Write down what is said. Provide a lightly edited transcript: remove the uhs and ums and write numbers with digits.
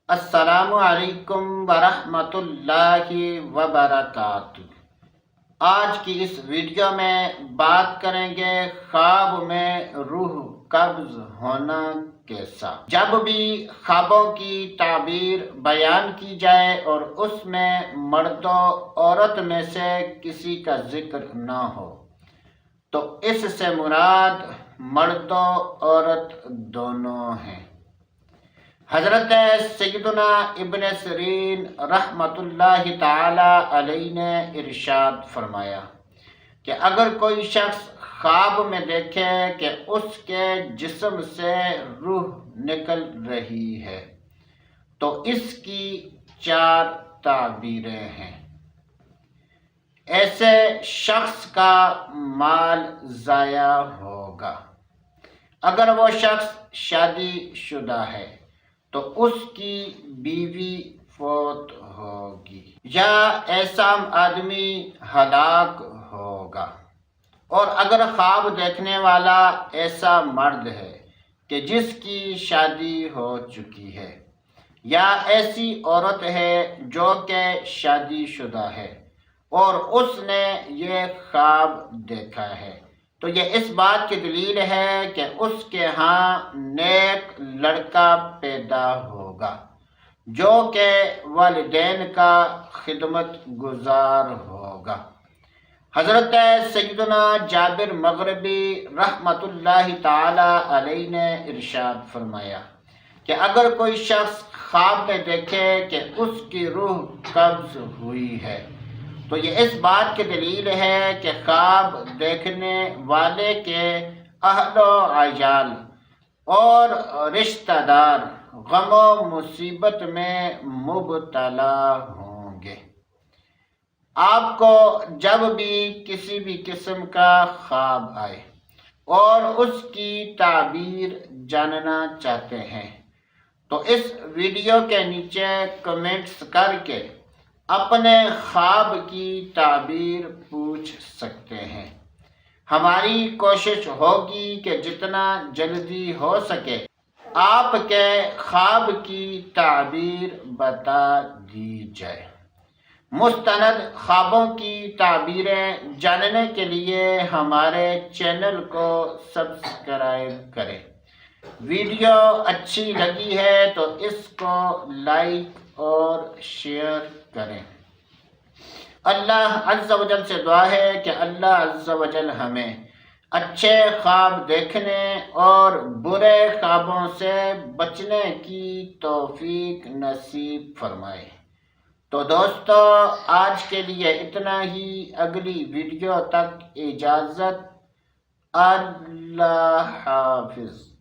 السلام علیکم ورحمۃ اللہ وبرکاتہ۔ آج کی اس ویڈیو میں بات کریں گے خواب میں روح قبض ہونا کیسا۔ جب بھی خوابوں کی تعبیر بیان کی جائے اور اس میں مرد و عورت میں سے کسی کا ذکر نہ ہو تو اس سے مراد مرد و عورت دونوں ہیں۔ حضرت سیدنا ابن سیرین رحمۃ اللہ تعالی علیہ نے ارشاد فرمایا کہ اگر کوئی شخص خواب میں دیکھے کہ اس کے جسم سے روح نکل رہی ہے تو اس کی 4 تعبیریں ہیں۔ ایسے شخص کا مال ضائع ہوگا۔ اگر وہ شخص شادی شدہ ہے تو اس کی بیوی فوت ہوگی یا ایسا آدمی ہلاک ہوگا۔ اور اگر خواب دیکھنے والا ایسا مرد ہے کہ جس کی شادی ہو چکی ہے یا ایسی عورت ہے جو کہ شادی شدہ ہے اور اس نے یہ خواب دیکھا ہے تو یہ اس بات کی دلیل ہے کہ اس کے ہاں نیک لڑکا پیدا ہوگا جو کہ والدین کا خدمت گزار ہوگا۔ حضرت سیدنا جابر مغربی رحمۃ اللہ تعالی علیہ نے ارشاد فرمایا کہ اگر کوئی شخص خواب میں دیکھے کہ اس کی روح قبض ہوئی ہے تو یہ اس بات کی دلیل ہے کہ خواب دیکھنے والے کے اہل و عیال اور رشتہ دار غم و مصیبت میں مبتلا ہوں گے۔ آپ کو جب بھی کسی بھی قسم کا خواب آئے اور اس کی تعبیر جاننا چاہتے ہیں تو اس ویڈیو کے نیچے کمنٹس کر کے اپنے خواب کی تعبیر پوچھ سکتے ہیں۔ ہماری کوشش ہوگی کہ جتنا جلدی ہو سکے آپ کے خواب کی تعبیر بتا دی جائے۔ مستند خوابوں کی تعبیریں جاننے کے لیے ہمارے چینل کو سبسکرائب کریں۔ ویڈیو اچھی لگی ہے تو اس کو لائک اور شیئر کریں۔ اللہ عز و جل سے دعا ہے کہ اللہ عز و جل ہمیں اچھے خواب دیکھنے اور برے خوابوں سے بچنے کی توفیق نصیب فرمائے۔ تو دوستو آج کے لیے اتنا ہی، اگلی ویڈیو تک اجازت، اللہ حافظ۔